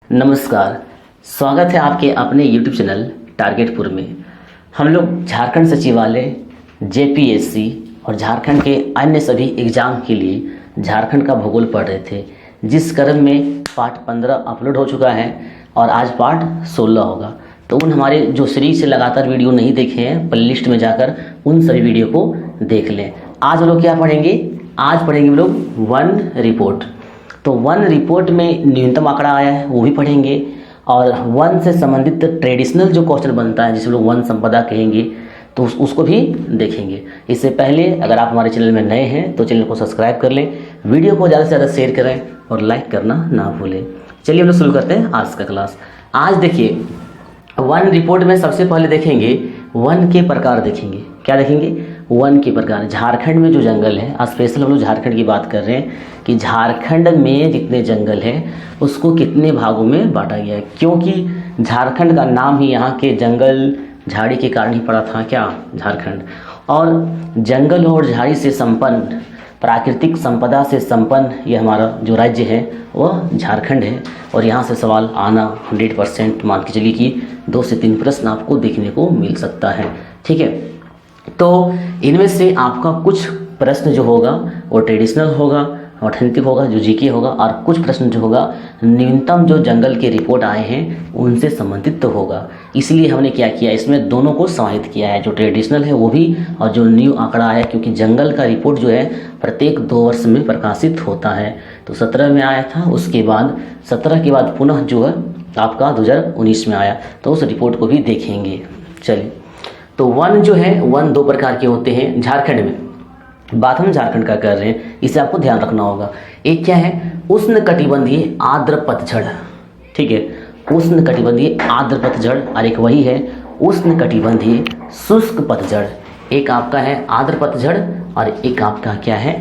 नमस्कार, स्वागत है आपके अपने YouTube चैनल टारगेटपुर में। हम लोग झारखंड सचिवालय, जेपीएससी और झारखंड के अन्य सभी एग्ज़ाम के लिए झारखंड का भूगोल पढ़ रहे थे, जिस क्रम में पार्ट 15 अपलोड हो चुका है और आज पार्ट 16 होगा। तो उन हमारे जो सीरीज से लगातार वीडियो नहीं देखे हैं, प्लेलिस्ट में जाकर उन सभी वीडियो को देख लें। आज हम लोग क्या पढ़ेंगे? आज पढ़ेंगे हम लोग वन रिपोर्ट। तो वन रिपोर्ट में न्यूनतम आंकड़ा आया है वो भी पढ़ेंगे, और वन से संबंधित ट्रेडिशनल जो क्वेश्चन बनता है जिसे लोग वन संपदा कहेंगे, तो उसको भी देखेंगे। इससे पहले अगर आप हमारे चैनल में नए हैं तो चैनल को सब्सक्राइब कर लें, वीडियो को ज़्यादा से ज़्यादा शेयर करें और लाइक करना ना भूलें। चलिए हम लोग शुरू करते हैं आज का क्लास। आज देखिए, वन रिपोर्ट में सबसे पहले देखेंगे वन के प्रकार। देखेंगे क्या देखेंगे? वन के प्रकार। झारखंड में जो जंगल है, आज स्पेशल हम लोग झारखंड की बात कर रहे हैं कि झारखंड में जितने जंगल हैं उसको कितने भागों में बांटा गया है, क्योंकि झारखंड का नाम ही यहाँ के जंगल झाड़ी के कारण ही पड़ा था, क्या झारखंड। और जंगल और झाड़ी से संपन्न, प्राकृतिक संपदा से संपन्न ये हमारा जो राज्य है वह झारखंड है। और यहाँ से सवाल आना 100% मान के चलिए कि 2 से 3 प्रश्न आपको देखने को मिल सकता है, ठीक है। तो इनमें से आपका कुछ प्रश्न जो होगा वो ट्रेडिशनल होगा, ऑथेंटिक होगा, जो जीके होगा, और कुछ प्रश्न जो होगा न्यूनतम जो जंगल के रिपोर्ट आए हैं उनसे संबंधित तो होगा। इसलिए हमने क्या किया, इसमें दोनों को समाहित किया है, जो ट्रेडिशनल है वो भी और जो न्यू आंकड़ा है, क्योंकि जंगल का रिपोर्ट जो है प्रत्येक 2 वर्ष में प्रकाशित होता है। तो 17 में आया था, उसके बाद 17 के बाद पुनः जो है आपका 2019 में आया, तो उस रिपोर्ट को भी देखेंगे। चलिए, तो वन जो है, वन 2 प्रकार के होते हैं झारखंड में। बात हम झारखंड का कर रहे हैं, इसे आपको ध्यान रखना होगा। एक क्या है? उष्णकटिबंधीय आर्द्र पतझड़, ठीक है, उष्णकटिबंधीय आर्द्र पतझड़, और एक वही है उष्णकटिबंधीय शुष्क पतझड़। एक आपका है आर्द्र पतझड़ और एक आपका क्या है?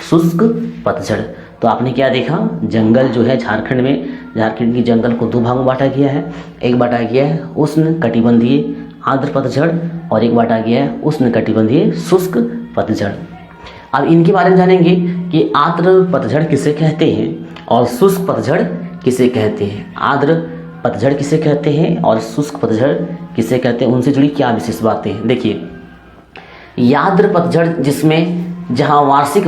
शुष्क पतझड़। तो आपने क्या देखा, जंगल जो है झारखंड में, झारखंड की जंगल को 2 भागों में बांटा गया है। एक बांटा गया है उष्णकटिबंधीय आर्द्र पतझड़ और एक बांटा गया है उष्णकटिबंधीय शुष्क पतझड़। अब इनके बारे में जानेंगे कि आर्द्र पतझड़ किसे कहते हैं और शुष्क पतझड़ किसे कहते हैं। आर्द्र पतझड़ किसे कहते हैं और शुष्क पतझड़ किसे कहते हैं, उनसे जुड़ी क्या विशेष बातें हैं। देखिए, आर्द्र पतझड़ जिसमें जहां वार्षिक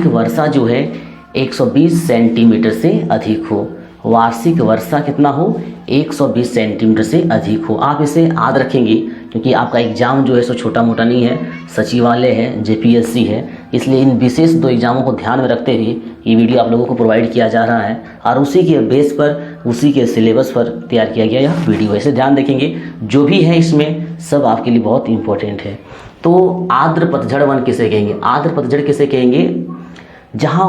वर्षा जो है 120 सेंटीमीटर से अधिक हो, वार्षिक वर्षा कितना हो? 120 सेंटीमीटर से अधिक हो। आप इसे याद रखेंगे क्योंकि आपका एग्जाम जो है सो छोटा मोटा नहीं है, सचिवालय है, जेपीएससी है, इसलिए इन विशेष 2 एग्जामों को ध्यान में रखते हुए ये वीडियो आप लोगों को प्रोवाइड किया जा रहा है, और उसी के बेस पर, उसी के सिलेबस पर तैयार किया गया यह वीडियो है। इसे ध्यान देखेंगे, जो भी है इसमें सब आपके लिए बहुत इंपॉर्टेंट है। तो आर्द्र पतझड़ वन किसे कहेंगे? आर्द्र पतझड़ किसे कहेंगे? जहाँ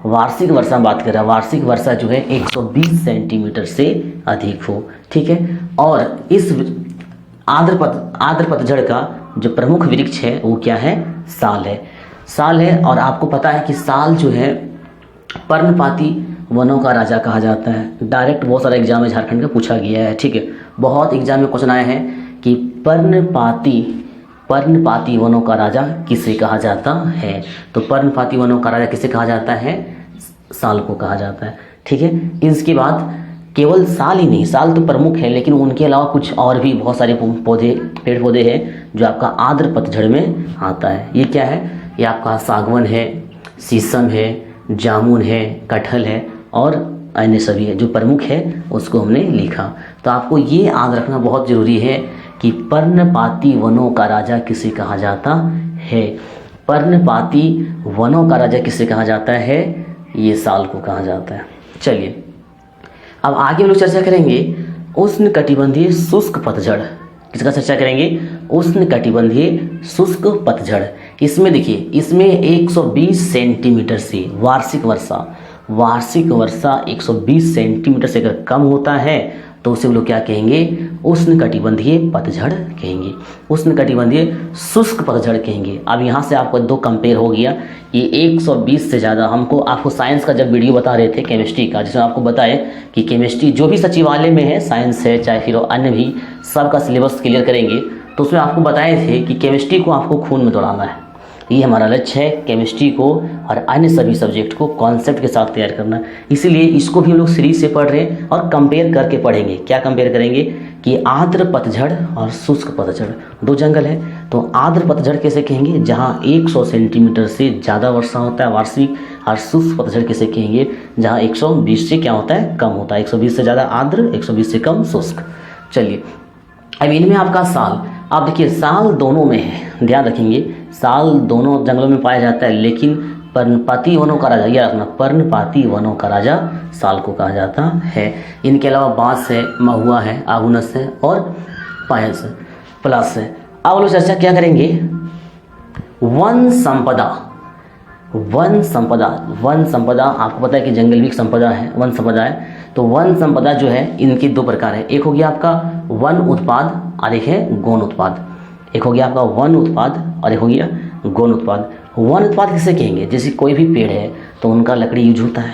वार्षिक वर्षा बात कर रहा है, वार्षिक वर्षा जो है 120 सेंटीमीटर से अधिक हो, ठीक है। और इस आर्द्र पतझड़ का जो प्रमुख वृक्ष है वो क्या है? साल है। और आपको पता है कि साल जो है पर्णपाती वनों का राजा कहा जाता है। डायरेक्ट बहुत सारे एग्जाम में झारखंड का पूछा गया है, ठीक है। बहुत एग्जाम में क्वेश्चन आए हैं कि पर्णपाती वनों का राजा किसे कहा जाता है। तो पर्णपाती वनों का राजा किसे कहा जाता है? साल को कहा जाता है, ठीक है। इसके बाद केवल साल ही नहीं, साल तो प्रमुख है, लेकिन उनके अलावा कुछ और भी बहुत सारे पेड़ पौधे हैं जो आपका आर्द्र पतझड़ में आता है। ये क्या है? ये आपका सागवन है, शीशम है, जामुन है, कटहल है और अन्य सभी है। जो प्रमुख है उसको हमने लिखा। तो आपको ये याद रखना बहुत ज़रूरी है कि पर्णपाती वनों का राजा किसे कहा जाता है। पर्णपाती वनों का राजा किसे कहा जाता है? ये साल को कहा जाता है। चलिए, अब आगे हम लोग चर्चा करेंगे उष्णकटिबंधीय शुष्क पतझड़। किसका चर्चा करेंगे? उष्णकटिबंधीय शुष्क पतझड़। इसमें देखिए, इसमें 120 सेंटीमीटर से वार्षिक वर्षा 120 सेंटीमीटर से अगर कम होता है तो उसे हम लोग क्या कहेंगे? उष्णकटिबंधीय पतझड़ कहेंगे, उष्णकटिबंधीय शुष्क पतझड़ कहेंगे। अब यहाँ से आपको 2 कंपेयर हो गया। ये 120 से ज़्यादा, आपको साइंस का जब वीडियो बता रहे थे केमिस्ट्री का, जिसमें आपको बताए कि केमिस्ट्री जो भी सचिवालय में है, साइंस है चाहे फिर अन्य भी, सबका सिलेबस क्लियर करेंगे। तो उसमें आपको बताए थे कि केमिस्ट्री को आपको खून में दौड़ाना है, ये हमारा लक्ष्य है, केमिस्ट्री को और अन्य सभी सब्जेक्ट को कॉन्सेप्ट के साथ तैयार करना। इसीलिए इसको भी हम लोग सीरीज से पढ़ रहे हैं और कंपेयर करके पढ़ेंगे। क्या कंपेयर करेंगे कि आर्द्र पतझड़ और शुष्क पतझड़, दो जंगल है। तो आर्द्र पतझड़ कैसे कहेंगे, जहाँ 100 सेंटीमीटर से ज़्यादा वर्षा होता है वार्षिक, और शुष्क पतझड़ कैसे कहेंगे, जहाँ 120 से क्या होता है, कम होता है। 120 से ज़्यादा आर्द्र, 120 से कम शुष्क। चलिए अब इनमें आपका साल, आप देखिए साल दोनों में है, ध्यान रखेंगे साल दोनों जंगलों में पाया जाता है, लेकिन पर्णपाती वनों का राजा, यह रखना, पर्णपाती वनों का राजा साल को कहा जाता है। इनके अलावा बांस है, महुआ है, आगुनस है और पायस है, पलास है। अब लोग चर्चा क्या करेंगे, वन संपदा। वन संपदा, वन संपदा आपको पता है कि जंगल भी एक संपदा है, वन संपदा है। तो वन संपदा जो है इनके दो प्रकार है, एक हो गया आपका वन उत्पाद और एक है गौण उत्पाद। एक हो गया आपका वन उत्पाद और एक हो गया गौण उत्पाद। वन उत्पाद किसे कहेंगे, जैसे कोई भी पेड़ है तो उनका लकड़ी यूज होता है,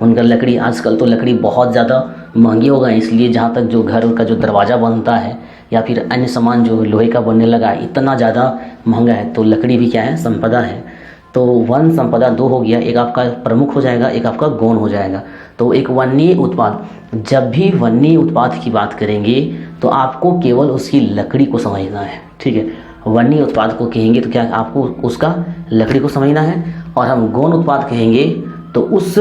उनका लकड़ी, आजकल तो लकड़ी बहुत ज़्यादा महंगी हो गई, इसलिए जहाँ तक जो घर का जो दरवाज़ा बनता है या फिर अन्य सामान जो लोहे का बनने लगा है इतना ज़्यादा महंगा है, तो लकड़ी भी क्या है, संपदा है। तो वन संपदा दो हो गया, एक आपका प्रमुख हो जाएगा, एक आपका गौण हो जाएगा। तो एक वन्य उत्पाद, जब भी वन्य उत्पाद की बात करेंगे तो आपको केवल उसकी लकड़ी को समझना है, ठीक है। वन्य उत्पाद को कहेंगे तो क्या आपको उसका लकड़ी को समझना है, और हम गौण उत्पाद कहेंगे तो उस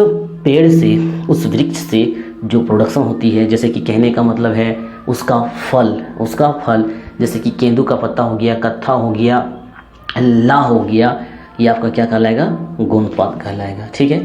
पेड़ से, उस वृक्ष से जो प्रोडक्शन होती है, जैसे कि कहने का मतलब है उसका फल, जैसे कि केंदू का पत्ता हो गया, कत्था हो गया, ला हो गया, ये आपका क्या कहलाएगा, गौण उत्पाद कहलाएगा, ठीक है।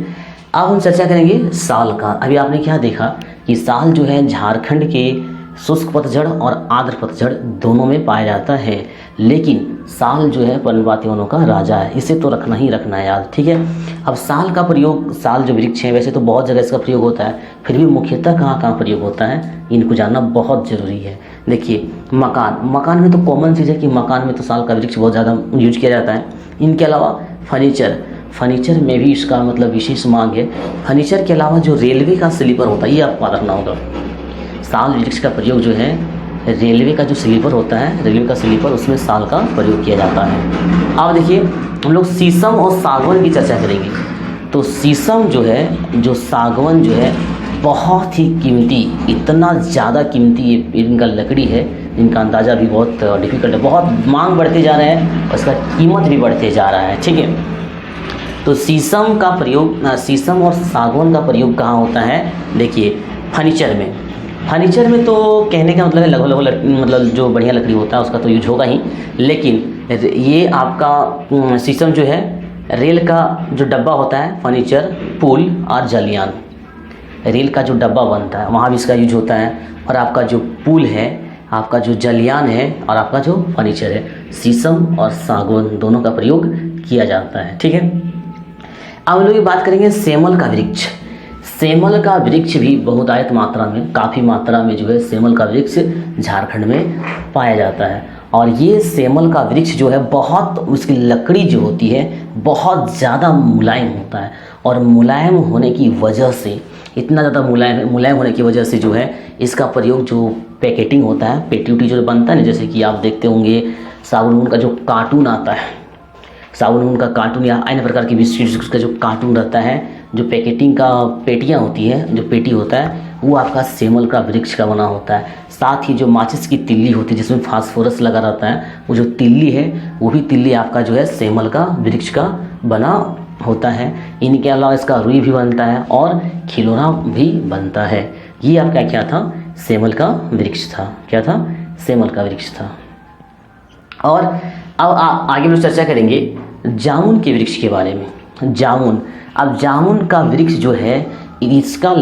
अब हम चर्चा करेंगे साल का। अभी आपने क्या देखा कि साल जो है झारखंड के शुष्क पतझड़ और आर्द्र पतझड़ दोनों में पाया जाता है, लेकिन साल जो है पर्णपाती वनों का राजा है, इसे तो रखना ही रखना है याद, ठीक है। अब साल का प्रयोग, साल जो वृक्ष है वैसे तो बहुत जगह इसका प्रयोग होता है, फिर भी मुख्यतः कहाँ कहाँ प्रयोग होता है इनको जानना बहुत ज़रूरी है। देखिए मकान में तो कॉमन चीज़ है कि मकान में तो साल का वृक्ष बहुत ज़्यादा यूज किया जाता है। इनके अलावा फर्नीचर में भी इसका मतलब विशेष मांग है। फर्नीचर के अलावा जो रेलवे का स्लीपर होता है, ये आपको याद रखना होगा। साल वृक्ष का प्रयोग जो है, रेलवे का जो स्लीपर होता है, रेलवे का स्लीपर, उसमें साल का प्रयोग किया जाता है। अब देखिए हम लोग शीशम और सागवान की चर्चा करेंगे। तो शीशम जो है, जो सागवान जो है, बहुत ही कीमती, इतना ज़्यादा कीमती ये इनका लकड़ी है, इनका अंदाज़ा भी बहुत डिफिकल्ट है, बहुत मांग बढ़ते जा रहे हैं और इसका कीमत भी बढ़ते जा रहा है, ठीक है। तो शीशम का प्रयोग, शीशम और सागवान का प्रयोग कहाँ होता है, देखिए फर्नीचर में तो कहने का मतलब है लगभग मतलब जो बढ़िया लकड़ी होता है उसका तो यूज होगा ही, लेकिन ये आपका शीशम जो है, रेल का जो डब्बा होता है, फर्नीचर, पुल और जलियान, रेल का जो डब्बा बनता है वहाँ भी इसका यूज होता है, और आपका जो पुल है, आपका जो जलियान है, और आपका जो फर्नीचर है, शीशम और सागवान दोनों का प्रयोग किया जाता है, ठीक है। अब हम लोग बात करेंगे सेमल का वृक्ष। सेमल का वृक्ष भी बहुतायत मात्रा में, काफ़ी मात्रा में जो है सेमल का वृक्ष झारखंड में पाया जाता है। और ये सेमल का वृक्ष जो है बहुत, उसकी लकड़ी जो होती है बहुत ज़्यादा मुलायम होता है, और मुलायम होने की वजह से, इतना ज़्यादा मुलायम होने की वजह से जो है इसका प्रयोग, जो पैकेटिंग होता है, पेटी जो बनता है ना, जैसे कि आप देखते होंगे साबुन का जो कार्टून आता है, साबुन का कार्टून या अन्य प्रकार की बिस्किट का जो कार्टून रहता है, जो पैकेटिंग का पेटियाँ होती है, जो पेटी होता है वो आपका सेमल का वृक्ष का बना होता है। साथ ही जो माचिस की तिल्ली होती है जिसमें फास्फोरस लगा रहता है, वो जो तिल्ली है वो भी तिल्ली आपका जो है सेमल का वृक्ष का बना होता है। इनके अलावा इसका रुई भी बनता है और खिलौना भी बनता है। ये आपका क्या था, सेमल का वृक्ष था। क्या था, सेमल का वृक्ष था। और अब आगे हम चर्चा करेंगे जामुन के वृक्ष के बारे में। जामुन, अब जामुन का वृक्ष जो है, इसका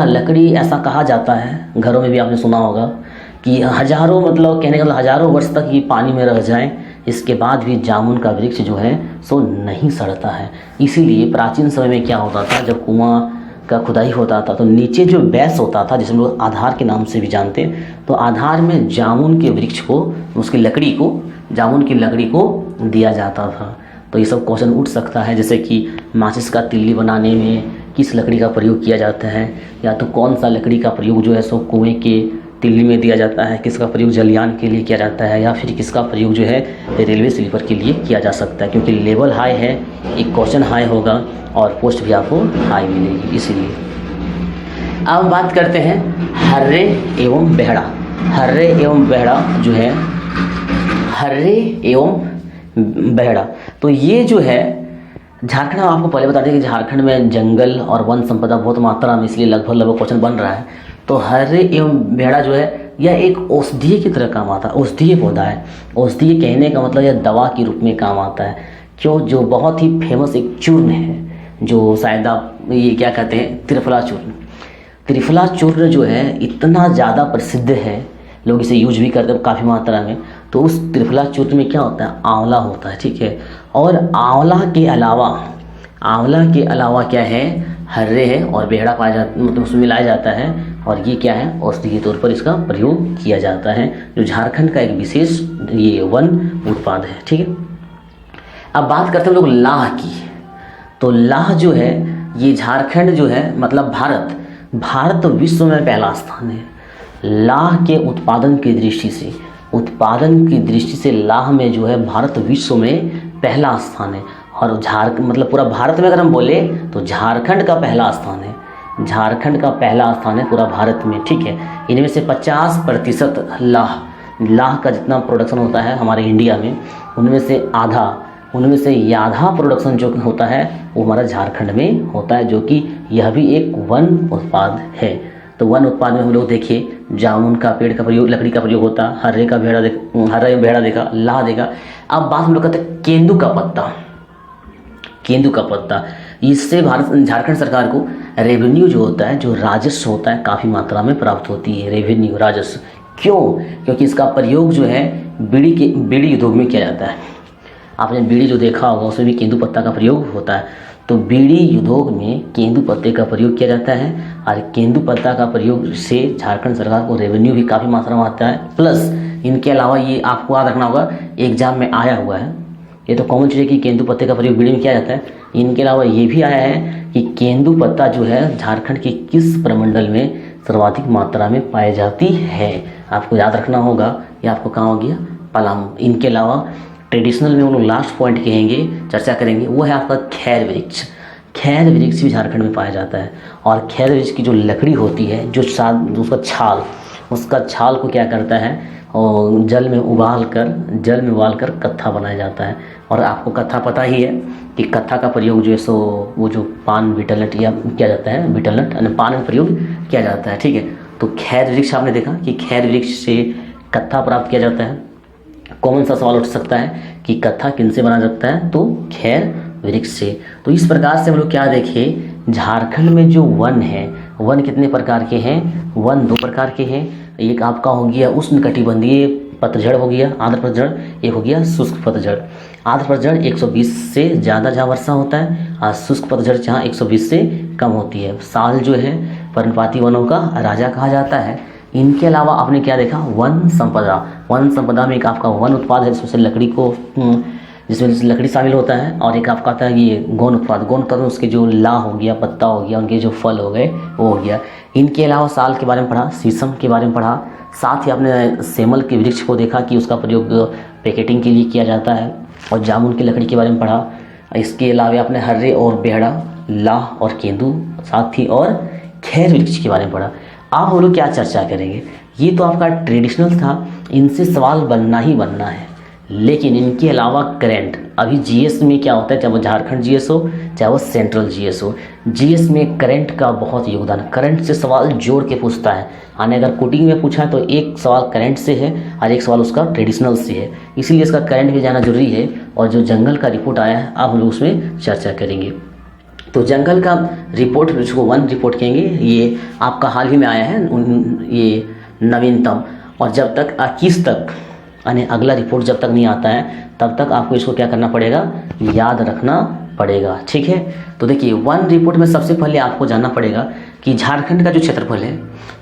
लकड़ी ऐसा कहा जाता है, घरों में भी आपने सुना होगा कि हजारों, मतलब कहने का मतलब हजारों वर्ष तक ये पानी में रह जाए, इसके बाद भी जामुन का वृक्ष जो है सो नहीं सड़ता है। इसीलिए प्राचीन समय में क्या होता था, जब कुआं का खुदाई होता था तो नीचे जो बैस होता था, जिसे हम लोग आधार के नाम से भी जानते हैं, तो आधार में जामुन के वृक्ष को, उसकी लकड़ी को, जामुन की लकड़ी को दिया जाता था। तो ये सब क्वेश्चन उठ सकता है, जैसे कि माचिस का तिल्ली बनाने में किस लकड़ी का प्रयोग किया जाता है, या तो कौन सा लकड़ी का प्रयोग जो है सो कुएं के दिल्ली में दिया जाता है, किसका प्रयोग जलयान के लिए किया जाता है, या फिर किसका प्रयोग जो है रेलवे स्लीपर के लिए किया जा सकता है, क्योंकि लेवल हाई है, एक क्वेश्चन हाई होगा और पोस्ट भी आपको हाई मिलेगी। इसीलिए अब हम बात करते हैं हर्रे एवं बेहड़ा। हर्रे एवं बेहड़ा जो है, हर्रे एवं बेहड़ा, तो ये जो है झारखंड में, आपको पहले बता दें कि झारखंड में जंगल और वन संपदा बहुत मात्रा में, इसलिए लगभग क्वेश्चन बन रहा है। तो हर्रे एवं बेहड़ा जो है यह एक औषधीय की तरह काम आता है, औषधीय पौधा है। औषधीय कहने का मतलब यह दवा के रूप में काम आता है। क्यों? जो बहुत ही फेमस एक चूर्ण है, जो शायद आप ये क्या कहते हैं, त्रिफला चूर्ण। त्रिफला चूर्ण जो है इतना ज़्यादा प्रसिद्ध है, लोग इसे यूज भी करते हैं काफ़ी मात्रा में। तो उस त्रिफला चूर्ण में क्या होता है, आंवला होता है, ठीक है। और आंवला के अलावा क्या है, हर्रे है और बेहड़ा पाया जाता, मतलब उसमें मिलाया जाता है। और ये क्या है, औषधि के तौर पर इसका प्रयोग किया जाता है, जो झारखंड का एक विशेष ये वन उत्पाद है, ठीक है। अब बात करते हैं हम लोग लाह की। तो लाह जो है ये झारखंड जो है, मतलब भारत विश्व में पहला स्थान है लाह के उत्पादन की दृष्टि से लाह में जो है भारत विश्व में पहला स्थान है। और मतलब पूरा भारत में अगर हम बोले तो झारखंड का पहला स्थान है, पूरा भारत में, ठीक है। इनमें से 50% लाह का जितना प्रोडक्शन होता है हमारे इंडिया में, उनमें से आधा प्रोडक्शन जो होता है वो हमारा झारखंड में होता है, जो कि यह भी एक वन उत्पाद है। तो वन उत्पाद में हम लोग देखिए, जामुन का पेड़ का प्रयोग, लकड़ी का प्रयोग होता है, हर्रे बेहड़ा देखा, लाह देखा। अब बात हम लोग करते हैं केंदू का पत्ता। इससे झारखंड सरकार को रेवेन्यू जो होता है, जो राजस्व होता है, काफ़ी मात्रा में प्राप्त होती है, रेवेन्यू, राजस्व। क्यों? क्योंकि इसका प्रयोग जो है बीड़ी उद्योग में किया जाता है। आपने बीड़ी जो देखा होगा उसमें भी केंदू पत्ता का प्रयोग होता है। तो बीड़ी उद्योग में केंदू पत्ते का प्रयोग किया जाता है, और केंदू पत्ता का प्रयोग से झारखंड सरकार को रेवेन्यू भी काफ़ी मात्रा में आता है। प्लस इनके अलावा ये आपको याद रखना होगा, एग्जाम में आया हुआ है, ये तो कॉमन चीज़ है कि केंदू पत्ते का प्रयोग बीड़ी में किया जाता है। इनके अलावा ये भी आया है कि केंदू पत्ता जो है झारखंड के किस प्रमंडल में सर्वाधिक मात्रा में पाई जाती है, आपको याद रखना होगा। ये आपको कहाँ हो गया, पलामू। इनके अलावा ट्रेडिशनल में हम लोग लास्ट पॉइंट कहेंगे, चर्चा करेंगे, वो है आपका खैर वृक्ष भी झारखंड में पाया जाता है। और खैर वृक्ष की जो लकड़ी होती है, जो उसका छाल को क्या करता है, और जल में उबाल कर कत्था बनाया जाता है। और आपको कत्था पता ही है कि कत्था का प्रयोग जो है सो वो जो पान बीटल नट या किया जाता है, बीटल नट यानी पान में प्रयोग किया जाता है, ठीक है। तो खैर वृक्ष आपने देखा कि खैर वृक्ष से कत्था प्राप्त किया जाता है। कॉमन सा सवाल उठ सकता है कि कत्था किन से बना जाता है, तो खैर वृक्ष से। तो इस प्रकार से हम लोग क्या देखें, झारखंड में जो वन है, वन कितने प्रकार के हैं, वन 2 प्रकार के हैं। एक आपका हो गया उष्णकटिबंधीय पतझड़ हो गया, आर्द्र पतझड़, एक हो गया शुष्क पतझड़। आर्द्र पतझड़ 120 से ज़्यादा जहाँ वर्षा होता है, और शुष्क पतझड़ जहाँ 120 से कम होती है। साल जो है पर्णपाती वनों का राजा कहा जाता है। इनके अलावा आपने क्या देखा, वन संपदा में एक आपका वन उत्पाद है जिसमें लकड़ी शामिल होता है। और एक आपका आता है ये गौण उत्पाद में उसके जो ला हो गया, पत्ता हो गया, उनके जो फल हो गए वो हो गया। इनके अलावा साल के बारे में पढ़ा, शीशम के बारे में पढ़ा, साथ ही आपने सेमल के वृक्ष को देखा कि उसका प्रयोग पैकेटिंग के लिए किया जाता है, और जामुन की लकड़ी के बारे में पढ़ा। इसके अलावा आपने हर्रे और बेहड़ा, लाह और केंदू, साथ ही और खैर वृक्ष के बारे में पढ़ा। आप हम लोग क्या चर्चा करेंगे, ये तो आपका ट्रेडिशनल था, इनसे सवाल बनना ही बनना है। लेकिन इनके अलावा करंट, अभी जीएस में क्या होता है, चाहे वो झारखंड जीएस हो, चाहे वो सेंट्रल जीएस हो, जीएस में करंट का बहुत योगदान, करंट से सवाल जोड़ के पूछता है। यानी अगर कोटिंग में पूछा है तो एक सवाल करंट से है और एक सवाल उसका ट्रेडिशनल से है, इसीलिए इसका करंट भी जाना जरूरी है। और जो जंगल का रिपोर्ट आया है अब हम लोग उसमें चर्चा करेंगे। तो जंगल का रिपोर्ट, जिसको वन रिपोर्ट कहेंगे, ये आपका हाल ही में आया है, ये नवीनतम। और जब तक 21 तक यानी अगला रिपोर्ट जब तक नहीं आता है तब तक आपको इसको क्या करना पड़ेगा, याद रखना पड़ेगा, ठीक है। तो देखिए वन रिपोर्ट में सबसे पहले आपको जानना पड़ेगा कि झारखंड का जो क्षेत्रफल है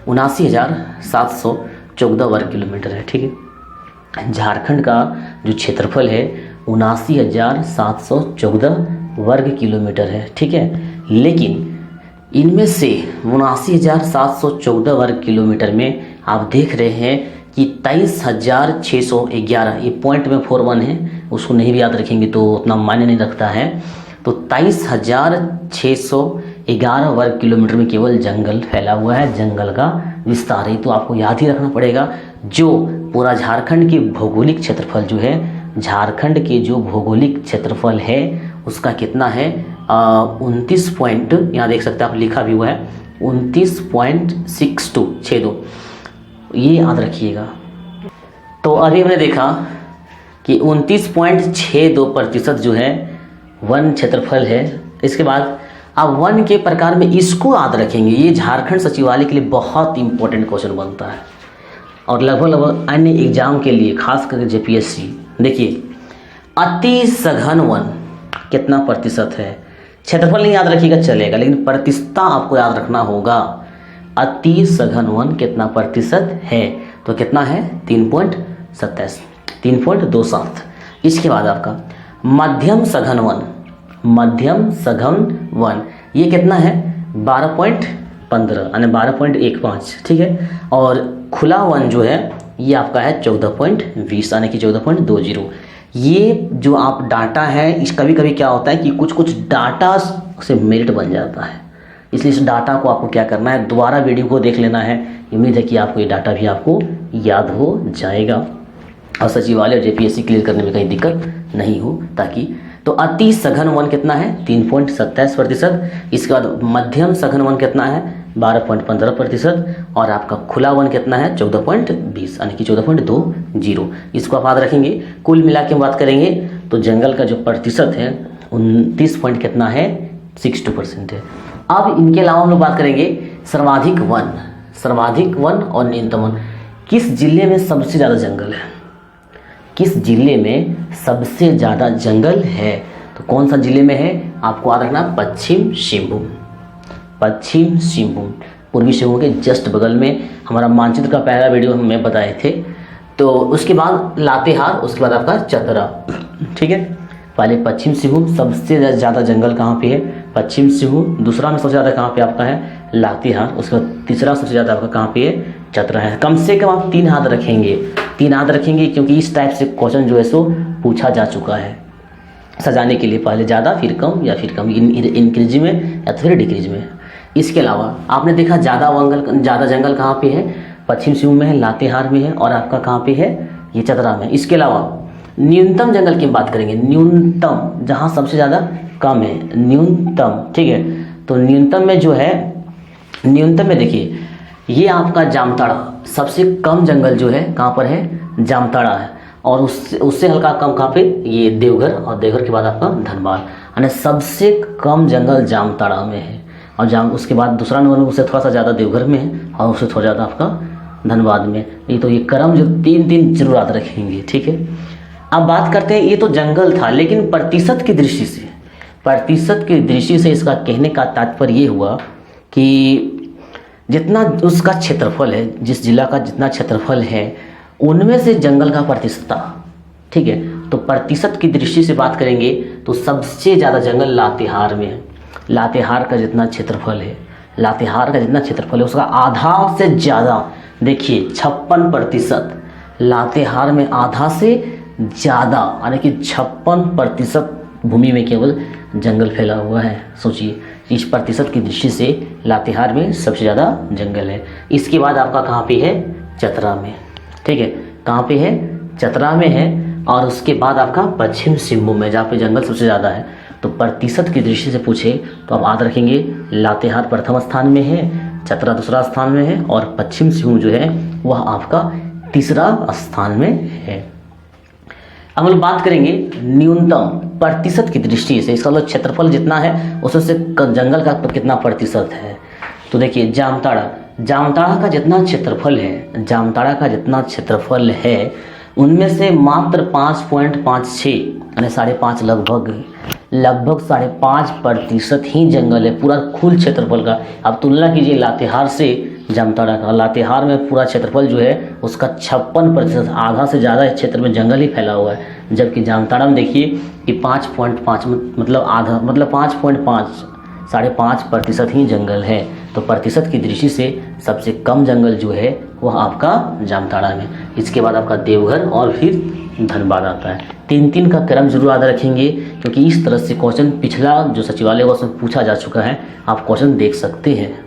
79,714 वर्ग किलोमीटर है, ठीक है। झारखंड का जो क्षेत्रफल है 79,714 वर्ग किलोमीटर है, ठीक है। लेकिन इनमें से 79,714 वर्ग किलोमीटर में आप देख रहे हैं कि 23,611, ये पॉइंट में 41 है, उसको नहीं भी याद रखेंगे तो उतना मायने नहीं रखता है। तो 23,611 वर्ग किलोमीटर में केवल जंगल फैला हुआ है, जंगल का विस्तार है। तो आपको याद ही रखना पड़ेगा, जो पूरा झारखंड की भौगोलिक क्षेत्रफल जो है, झारखंड के जो भौगोलिक क्षेत्रफल है उसका कितना है, 29 पॉइंट, यहाँ देख सकते हैं आप, लिखा भी हुआ है 29.62, ये याद रखिएगा। तो अभी हमने देखा कि 29.62% जो है वन क्षेत्रफल है। इसके बाद आप वन के प्रकार में इसको याद रखेंगे, ये झारखंड सचिवालय के लिए बहुत इंपॉर्टेंट क्वेश्चन बनता है और लगभग अन्य एग्जाम के लिए, खास करके जेपीएससी। देखिए, अति सघन वन कितना प्रतिशत है, क्षेत्रफल नहीं याद रखिएगा चलेगा, लेकिन प्रतिशत आपको याद रखना होगा। अति सघन वन कितना प्रतिशत है, तो कितना है 3.27, 3.27। इसके बाद आपका मध्यम सघन वन, मध्यम सघन वन ये कितना है 12.15 यानी 12.15, ठीक है। और खुला वन जो है ये आपका है 14.20 यानी कि 14.20। ये जो आप डाटा है, इस कभी कभी क्या होता है कि कुछ कुछ डाटा से मेरिट बन जाता है, इसलिए इस डाटा को आपको क्या करना है, दोबारा वीडियो को देख लेना है। उम्मीद है कि आपको ये डाटा भी आपको याद हो जाएगा और सचिवालय और जेपीएससी क्लियर करने में कहीं दिक्कत नहीं हो। ताकि तो अति सघन वन कितना है 3.27%, इसके बाद मध्यम सघन वन कितना है 12.15% और आपका खुला वन कितना है 14.20 यानी कि 14.20। इसको आप याद रखेंगे। कुल मिला के बात करेंगे तो जंगल का जो प्रतिशत है 29 पॉइंट कितना है 62% है। अब इनके अलावा हम लोग बात करेंगे सर्वाधिक वन, सर्वाधिक वन और न्यूनतम वन। किस जिले में सबसे ज़्यादा जंगल है, किस जिले में सबसे ज़्यादा जंगल है, तो कौन सा जिले में है आपको याद रखना, पश्चिम सिंहभूम। पश्चिम सिंहभूम, पूर्वी सिंहभूम के जस्ट बगल में। हमारा मानचित्र का पहला वीडियो हमें बताए थे। तो उसके बाद लातेहार, उसके बाद आपका चतरा, ठीक है। पहले पश्चिम सिंहभूम, सबसे ज़्यादा जंगल कहाँ पे है पश्चिम सिंहभूम, दूसरा में सबसे ज़्यादा कहाँ पे आपका है लातेहार, उसके बाद तीसरा सबसे ज़्यादा आपका कहाँ पे है चतरा है। कम से कम आप 3 याद रखेंगे, 3 याद रखेंगे क्योंकि इस टाइप से क्वेश्चन जो है सो पूछा जा चुका है सजाने के लिए, पहले ज़्यादा फिर कम या फिर कम, इंक्रीज में या फिर डिक्रीज में। इसके अलावा आपने देखा ज़्यादा जंगल कहाँ पे है, पश्चिम सिंहभूम में है, लातेहार में है और आपका कहाँ पे है ये चतरा में। इसके अलावा न्यूनतम जंगल की बात करेंगे, न्यूनतम जहाँ सबसे ज़्यादा कम है न्यूनतम, ठीक है। तो न्यूनतम में जो है, न्यूनतम में देखिए ये आपका जामताड़ा, सबसे कम जंगल जो है कहाँ पर है जामताड़ा है, और उससे हल्का कम कहाँ पे ये देवघर, और देवघर के बाद आपका धनबाद, यानी सबसे कम जंगल जामताड़ा में है। और उसके बाद दूसरा नंबर में उससे थोड़ा सा ज़्यादा देवघर में है और उससे थोड़ा ज़्यादा आपका धनबाद में। ये तो ये क्रम जो 3 जरूर याद रखेंगे, ठीक है। अब बात करते हैं, ये तो जंगल था, लेकिन प्रतिशत की दृष्टि से, प्रतिशत की दृष्टि से इसका कहने का तात्पर्य ये हुआ कि जितना उसका क्षेत्रफल है, जिस जिला का जितना क्षेत्रफल है उनमें से जंगल का प्रतिशत, ठीक है। तो प्रतिशत की दृष्टि से बात करेंगे तो सबसे ज़्यादा जंगल लातेहार में है। लातेहार का जितना क्षेत्रफल है, लातेहार का जितना क्षेत्रफल है उसका आधा से ज़्यादा, देखिए 56%, लातेहार में आधा से ज़्यादा यानी कि 56% भूमि में केवल जंगल फैला हुआ है। सोचिए, इस प्रतिशत की दृष्टि से लातेहार में सबसे ज़्यादा जंगल है। इसके बाद आपका कहाँ पे है चतरा में, ठीक है, कहाँ पे है चतरा में है। और उसके बाद आपका पश्चिम सिंहभूम में, जहाँ पे जंगल सबसे ज़्यादा है। तो प्रतिशत की दृष्टि से पूछे तो आप याद रखेंगे लातेहार प्रथम स्थान में है, चतरा दूसरा स्थान में है और पश्चिम सिंहभूम जो है वह आपका तीसरा स्थान में है। अब हम लोग बात करेंगे न्यूनतम प्रतिशत की दृष्टि से, इसका मतलब क्षेत्रफल जितना है उससे जंगल का कितना प्रतिशत है। तो देखिए जामताड़ा का जितना क्षेत्रफल है, जामताड़ा का जितना क्षेत्रफल है उनमें से मात्र 5.56 यानी 5.5 लगभग 5.5% ही जंगल है पूरा कुल क्षेत्रफल का। अब तुलना कीजिए लातेहार से जामताड़ा का, लातेहार में पूरा क्षेत्रफल जो है उसका 56%, आधा से ज़्यादा क्षेत्र में जंगल ही फैला हुआ है। जबकि जामताड़ा में देखिए कि 5.5 मतलब आधा, मतलब 5.5 5.5% ही जंगल है। तो प्रतिशत की दृष्टि से सबसे कम जंगल जो है वह आपका जामताड़ा में, इसके बाद आपका देवघर और फिर धनबाद आता है। 3-3 का क्रम जरूर याद रखेंगे, क्योंकि इस तरह से क्वेश्चन पिछला जो सचिवालय का उसमें पूछा जा चुका है, आप क्वेश्चन देख सकते हैं।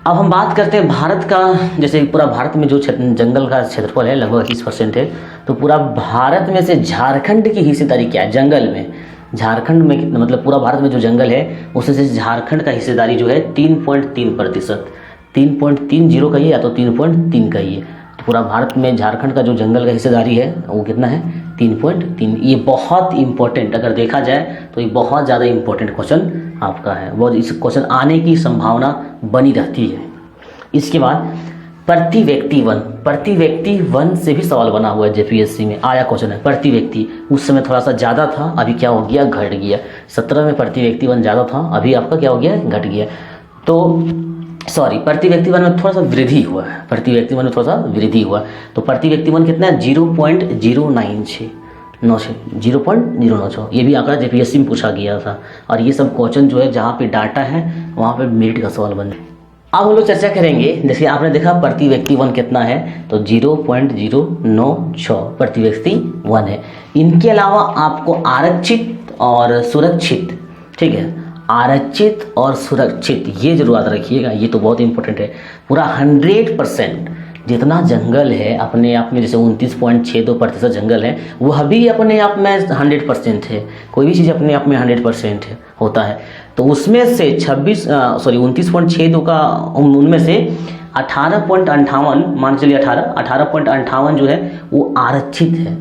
अब हम बात करते हैं भारत का, जैसे पूरा भारत में जो जंगल का क्षेत्रफल है लगभग 21% है, तो पूरा भारत में से झारखंड की हिस्सेदारी क्या है जंगल में। झारखंड में कितना, मतलब पूरा भारत में जो जंगल है उसमें से झारखंड का हिस्सेदारी जो है 3.3%, 3.30 का ही या तो 3.3 का ही है। तो पूरा भारत में झारखंड का जो जंगल का हिस्सेदारी है वो कितना है, 3.3। ये बहुत इंपॉर्टेंट, अगर देखा जाए तो ये बहुत ज़्यादा इंपॉर्टेंट क्वेश्चन आपका है, बहुत इस क्वेश्चन आने की संभावना बनी रहती है। इसके बाद प्रति व्यक्ति वन से भी सवाल बना हुआ है, जेपीएससी में आया क्वेश्चन है प्रति व्यक्ति। उस समय थोड़ा सा ज़्यादा था, अभी क्या हो गया, घट गया। 17 में प्रति व्यक्ति वन ज़्यादा था, अभी आपका क्या हो गया, घट गया। तो सॉरी, प्रति व्यक्ति वन में थोड़ा सा वृद्धि हुआ है, प्रति व्यक्ति वन में थोड़ा सा वृद्धि हुआ। तो प्रति व्यक्ति वन कितना है, 0.096, ये भी आंकड़ा जेपीएससी में पूछा गया था। और ये सब क्वेश्चन जो है जहाँ पे डाटा है वहाँ पे मेरिट का सवाल बन। अब हम लोग चर्चा करेंगे, जैसे आपने देखा प्रति व्यक्ति वन कितना है, तो 0.096 प्रति व्यक्ति वन है। इनके अलावा आपको आरक्षित और सुरक्षित, ठीक है, आरक्षित और सुरक्षित ये जरूर याद रखिएगा, ये तो बहुत इंपॉर्टेंट है। पूरा 100% जितना जंगल है अपने आप में, जैसे 29.62% जंगल है, वह भी अपने आप में 100% है। कोई भी चीज़ अपने आप में 100% है होता है। तो उसमें से 29.62 का, उनमें से 18.58, मान चलिए 18.58 जो है वो आरक्षित है,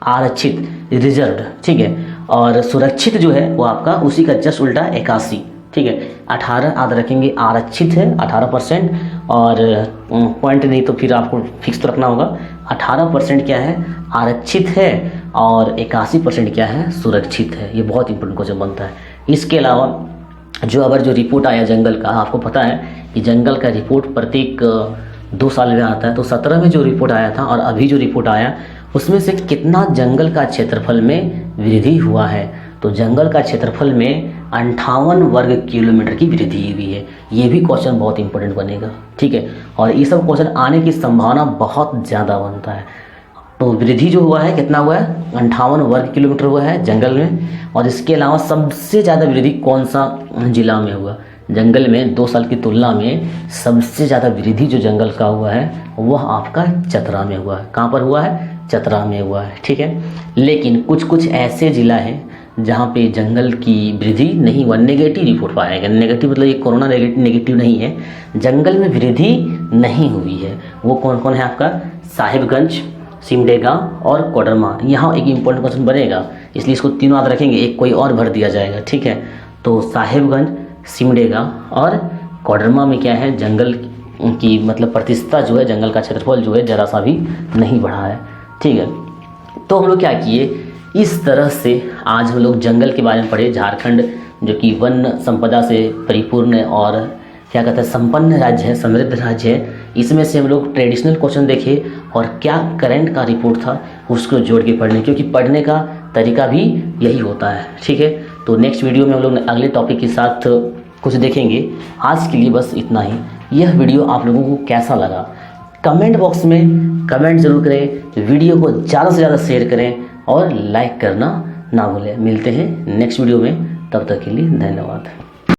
आरक्षित रिजर्व, ठीक है। और सुरक्षित जो है वो आपका उसी का जस्ट उल्टा 81, ठीक है। 18 याद रखेंगे, आरक्षित है 18%, और पॉइंट नहीं तो फिर आपको फिक्स तो रखना होगा। 18% क्या है, आरक्षित है, और 81% क्या है, सुरक्षित है। ये बहुत इंपॉर्टेंट क्वेश्चन बनता है। इसके अलावा जो रिपोर्ट आया जंगल का, आपको पता है कि जंगल का रिपोर्ट प्रत्येक 2 साल में आता है। तो 17 में जो रिपोर्ट आया था और अभी जो रिपोर्ट आया उसमें से कितना जंगल का क्षेत्रफल में वृद्धि हुआ है, तो जंगल का क्षेत्रफल में 58 वर्ग किलोमीटर की वृद्धि हुई है। ये भी क्वेश्चन बहुत इंपॉर्टेंट बनेगा, ठीक है। और ये सब क्वेश्चन आने की संभावना बहुत ज़्यादा बनता है। तो वृद्धि जो हुआ है कितना हुआ है, 58 वर्ग किलोमीटर हुआ है जंगल में। और इसके अलावा सबसे ज़्यादा वृद्धि कौन सा जिला में हुआ, जंगल में 2 साल की तुलना में सबसे ज़्यादा वृद्धि जो जंगल का हुआ है वह आपका चतरा में हुआ है। कहाँ पर हुआ है, चतरा में हुआ है, ठीक है। लेकिन कुछ ऐसे जिला हैं जहाँ पे जंगल की वृद्धि नहीं हुआ, नेगेटिव रिपोर्ट पाया गया। नेगेटिव मतलब ये कोरोना नेगेटिव नहीं है, जंगल में वृद्धि नहीं हुई है। वो कौन कौन है आपका, साहिबगंज, सिमडेगा और कोडरमा। यहाँ एक इम्पोर्टेंट क्वेश्चन बनेगा, इसलिए इसको तीनों याद रखेंगे, एक कोई और भर दिया जाएगा, ठीक है। तो साहिबगंज, सिमडेगा और कोडरमा में क्या है, जंगल की मतलब प्रतिशतता जो है, जंगल का क्षेत्रफल जो है ज़रा सा भी नहीं बढ़ा है, ठीक है। तो हम लोग क्या किए, इस तरह से आज हम लोग जंगल के बारे में पढ़े। झारखंड जो कि वन संपदा से परिपूर्ण और क्या कहते हैं संपन्न राज्य है, समृद्ध राज्य है। इसमें से हम लोग ट्रेडिशनल क्वेश्चन देखे और क्या करंट का रिपोर्ट था उसको जोड़ के पढ़ने, क्योंकि पढ़ने का तरीका भी यही होता है, ठीक है। तो नेक्स्ट वीडियो में हम लोग अगले टॉपिक के साथ कुछ देखेंगे। आज के लिए बस इतना ही। यह वीडियो आप लोगों को कैसा लगा कमेंट बॉक्स में कमेंट जरूर करें, वीडियो को ज़्यादा से ज़्यादा शेयर करें और लाइक करना ना भूलें। मिलते हैं नेक्स्ट वीडियो में, तब तक के लिए धन्यवाद।